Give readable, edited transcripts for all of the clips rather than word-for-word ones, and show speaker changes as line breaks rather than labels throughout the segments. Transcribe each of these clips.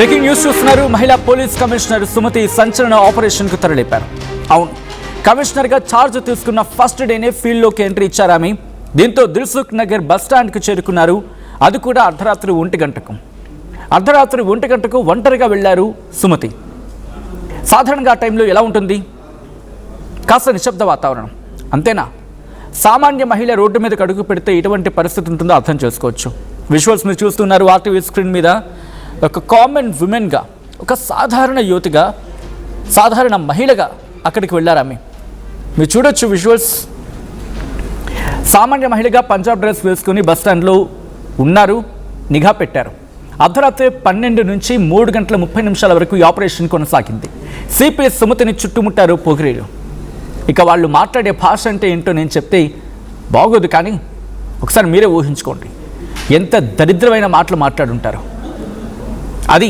Breaking news చూస్తున్నారు. మహిళా police commissioner Sumathi సంచలన ఆపరేషన్ కు తరలిపారు. అవును, కమిషనర్ గా ఛార్జ్ తీసుకున్న ఫస్ట్ డేనే ఫీల్డ్ లోకి ఎంట్రీ ఇచ్చారు ఆమె. దీంతో దిల్సుఖ్ నగర్ బస్ స్టాండ్ కు చేరుకున్నారు. అది కూడా అర్ధరాత్రి 1 గంటకు. అర్ధరాత్రి 1 గంటకు ఒంటరిగా వెళ్లారు సుమతి. సాధారణంగా ఆ టైంలో ఎలా ఉంటుంది? కాస్త నిశ్శబ్ద వాతావరణం, అంతేనా? సామాన్య మహిళ రోడ్డు మీదకి అడుగు పెడితే ఎటువంటి పరిస్థితి ఉంటుందో అర్థం చేసుకోవచ్చు. విజువల్స్ మీరు చూస్తున్నారు ఆర్టీవీ స్క్రీన్ మీద. ఒక కామన్ విమెన్గా, ఒక సాధారణ యువతిగా, సాధారణ మహిళగా అక్కడికి వెళ్ళారు ఆమె. మీరు చూడొచ్చు విజువల్స్. సామాన్య మహిళగా పంజాబ్ డ్రెస్ వేసుకుని బస్ స్టాండ్లో ఉన్నారు, నిఘా పెట్టారు. అర్ధరాత్రి 12 నుంచి 3 గంటల 30 నిమిషాల వరకు ఈ ఆపరేషన్ కొనసాగింది. సిపి సుమతిని చుట్టుముట్టారు పోకిరీలు. ఇక వాళ్ళు మాట్లాడే భాష అంటే ఏంటో నేను చెప్తే బాగోదు, కానీ ఒకసారి మీరే ఊహించుకోండి ఎంత దరిద్రమైన మాటలు మాట్లాడుంటారు. అది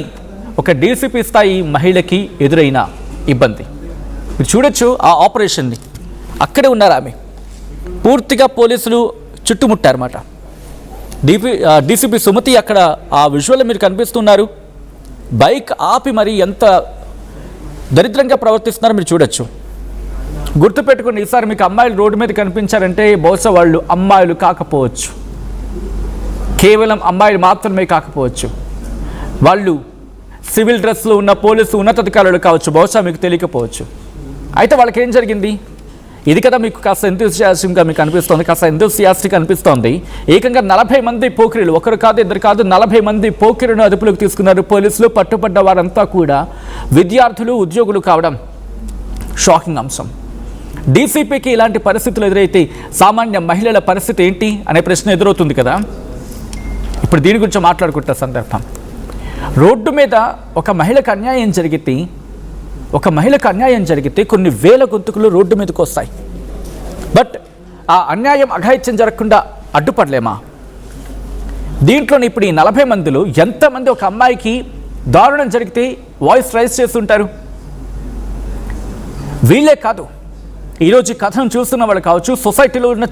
ఒక డీసీపీ స్థాయి మహిళకి ఎదురైన ఇబ్బంది. మీరు చూడొచ్చు ఆ ఆపరేషన్ని. అక్కడే ఉన్నారు ఆమె. పూర్తిగా పోలీసులు చుట్టుముట్టారన్నమాట. డీసీపీ సుమతి అక్కడ ఆ విజువల్ మీరు కనిపిస్తున్నారు. బైక్ ఆపి మరి ఎంత దరిద్రంగా ప్రవర్తిస్తున్నారో మీరు చూడొచ్చు. గుర్తుపెట్టుకుని, ఈసారి మీకు అమ్మాయిలు రోడ్డు మీద కనిపించారంటే బహుశా వాళ్ళు అమ్మాయిలు కాకపోవచ్చు, కేవలం అమ్మాయిలు మాత్రమే కాకపోవచ్చు. వాళ్ళు సివిల్ డ్రెస్లో ఉన్న పోలీసు ఉన్నతాధికారులు కావచ్చు, బహుశా మీకు తెలియకపోవచ్చు. అయితే వాళ్ళకి ఏం జరిగింది? ఇది కదా మీకు కాస్త ఎంతూసియాస్టిక్గా మీకు అనిపిస్తోంది, కాస్త ఎంతూసియాస్టిక్ అనిపిస్తోంది. ఏకంగా 40 మంది పోకిరీలు, ఒకరు కాదు ఇద్దరు కాదు, 40 మంది పోకిరీలను అదుపులోకి తీసుకున్నారు పోలీసులు. పట్టుబడ్డ వారంతా కూడా విద్యార్థులు, ఉద్యోగులు కావడం షాకింగ్ అంశం. డీసీపీకి ఇలాంటి పరిస్థితులు ఎదురైతే సామాన్య మహిళల పరిస్థితి ఏంటి అనే ప్రశ్న ఎదురవుతుంది కదా. ఇప్పుడు దీని గురించి మాట్లాడుకుంటున్న సందర్భం. రోడ్డు మీద ఒక మహిళకు అన్యాయం జరిగితే కొన్ని వేల గొంతుకులు రోడ్డు మీదకి వస్తాయి. బట్ ఆ అన్యాయం, అఘాయిత్యం జరగకుండా అడ్డుపడలేమా? దీంట్లో ఇప్పుడు ఈ 40 మందిలో ఎంతమంది ఒక అమ్మాయికి దారుణం జరిగితే వాయిస్ రైజ్ చేస్తుంటారు? వీళ్ళే కాదు, ఈరోజు ఈ కథను చూస్తున్న వాళ్ళు కావచ్చు, సొసైటీలో ఉన్న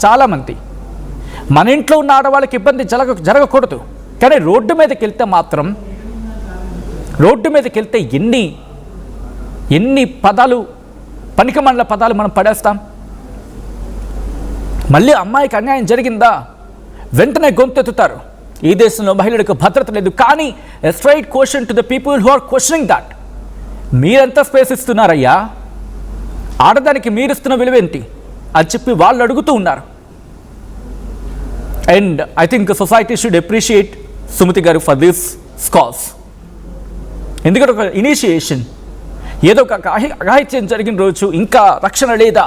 చాలామంది, మన ఇంట్లో ఉన్న ఆడవాళ్ళకి ఇబ్బంది జరగకూడదు, కానీ రోడ్డు మీదకి వెళ్తే ఎన్ని పదాలు, పనికిమాలిన పదాలు మనం పడేస్తాం. మళ్ళీ అమ్మాయికి అన్యాయం జరిగిందా వెంటనే గొంతెత్తుతారు. ఈ దేశంలో మహిళలకు భద్రత లేదు. కానీ a straight question to the people who are questioning that. మీరెంత స్పేస్ ఇస్తున్నారయ్యా, ఆడదానికి మీరిస్తున్న విలువేంటి అని చెప్పి వాళ్ళు అడుగుతూ ఉన్నారు. And I think society should appreciate Sumathi garu for this cause. ఎందుకంటే ఒక ఇనిషియేషన్, ఏదో ఒక అఘాయిత్యం జరిగిన రోజు ఇంకా రక్షణ లేదా,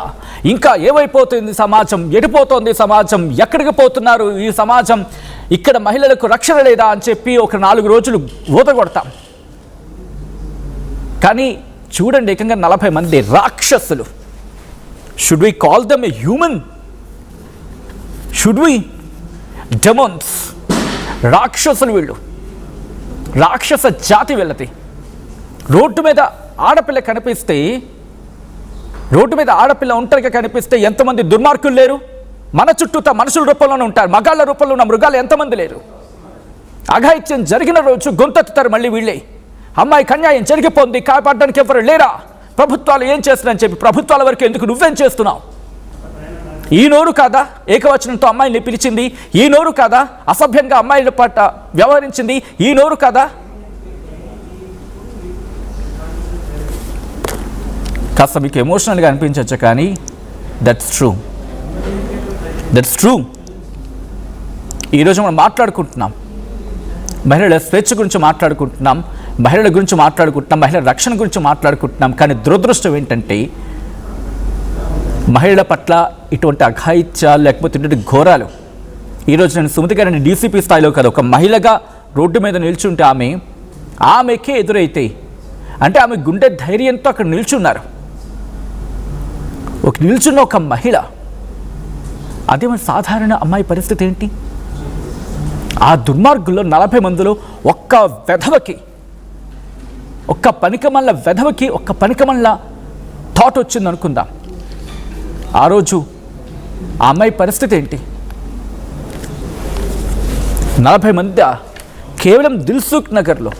ఇంకా ఏమైపోతుంది సమాజం, ఎడిపోతుంది సమాజం, ఎక్కడికి పోతున్నారు ఈ సమాజం, ఇక్కడ మహిళలకు రక్షణ లేదా అని చెప్పి ఒక 4 రోజులు ఊతగొడతాం. కానీ చూడండి, ఏకంగా 40 మంది రాక్షసులు. Should we call them a human? Should we? Demons, రాక్షసులు వీళ్ళు, రాక్షస జాతి వీళ్ళది. రోడ్డు మీద ఆడపిల్ల ఒంటరిగా కనిపిస్తే ఎంతమంది దుర్మార్గులు లేరు? మన చుట్టూతా మనుషుల రూపంలోనే ఉంటారు, మగాళ్ళ రూపంలో ఉన్న మృగాలు ఎంతమంది లేరు? అఘాయిత్యం జరిగిన రోజు గొంతెత్తుతారు మళ్ళీ వీళ్ళే. అమ్మాయికి అన్యాయం జరిగిపోయింది, కాపాడడానికి ఎవరు లేరా? ప్రభుత్వాలు ఏం చేస్తున్నారని చెప్పి, ప్రభుత్వాల వరకు ఎందుకు నువ్వేం చేస్తున్నావు? ఈ నోరు కాదా ఏకవచనంతో అమ్మాయిని పిలిచింది? ఈ నోరు కాదా అసభ్యంగా అమ్మాయిల పట్ల వ్యవహరించింది? ఈ నోరు కాదా? కాస్త మీకు ఎమోషనల్గా అనిపించవచ్చు, కానీ దట్స్ ట్రూ. ఈరోజు మనం మాట్లాడుకుంటున్నాం, మహిళల స్వేచ్ఛ గురించి మాట్లాడుకుంటున్నాం, మహిళల గురించి మాట్లాడుకుంటున్నాం, మహిళల రక్షణ గురించి మాట్లాడుకుంటున్నాం. కానీ దురదృష్టం ఏంటంటే మహిళల పట్ల ఇటువంటి అఘాయిత్యాలు, లేకపోతే ఇటువంటి ఘోరాలు. ఈరోజు నేను సుమతి గారిని డీసీపీ స్థాయిలో కాదు, ఒక మహిళగా రోడ్డు మీద నిల్చుంటే ఆమెకే ఎదురైతే, అంటే ఆమె గుండె ధైర్యంతో అక్కడ నిల్చున్నారు. నిల్చున్న ఒక మహిళ, అదే మన సాధారణ అమ్మాయి పరిస్థితి ఏంటి? ఆ దుర్మార్గుల్లో 40 మందిలో ఒక్క వెధవకి ఒక్క పనికిమాలిన థాట్ వచ్చింది అనుకుందాం. ఆ రోజు ఆ అమ్మాయి పరిస్థితి ఏంటి? 40 మంది కేవలం దిల్సుఖ్ నగర్లో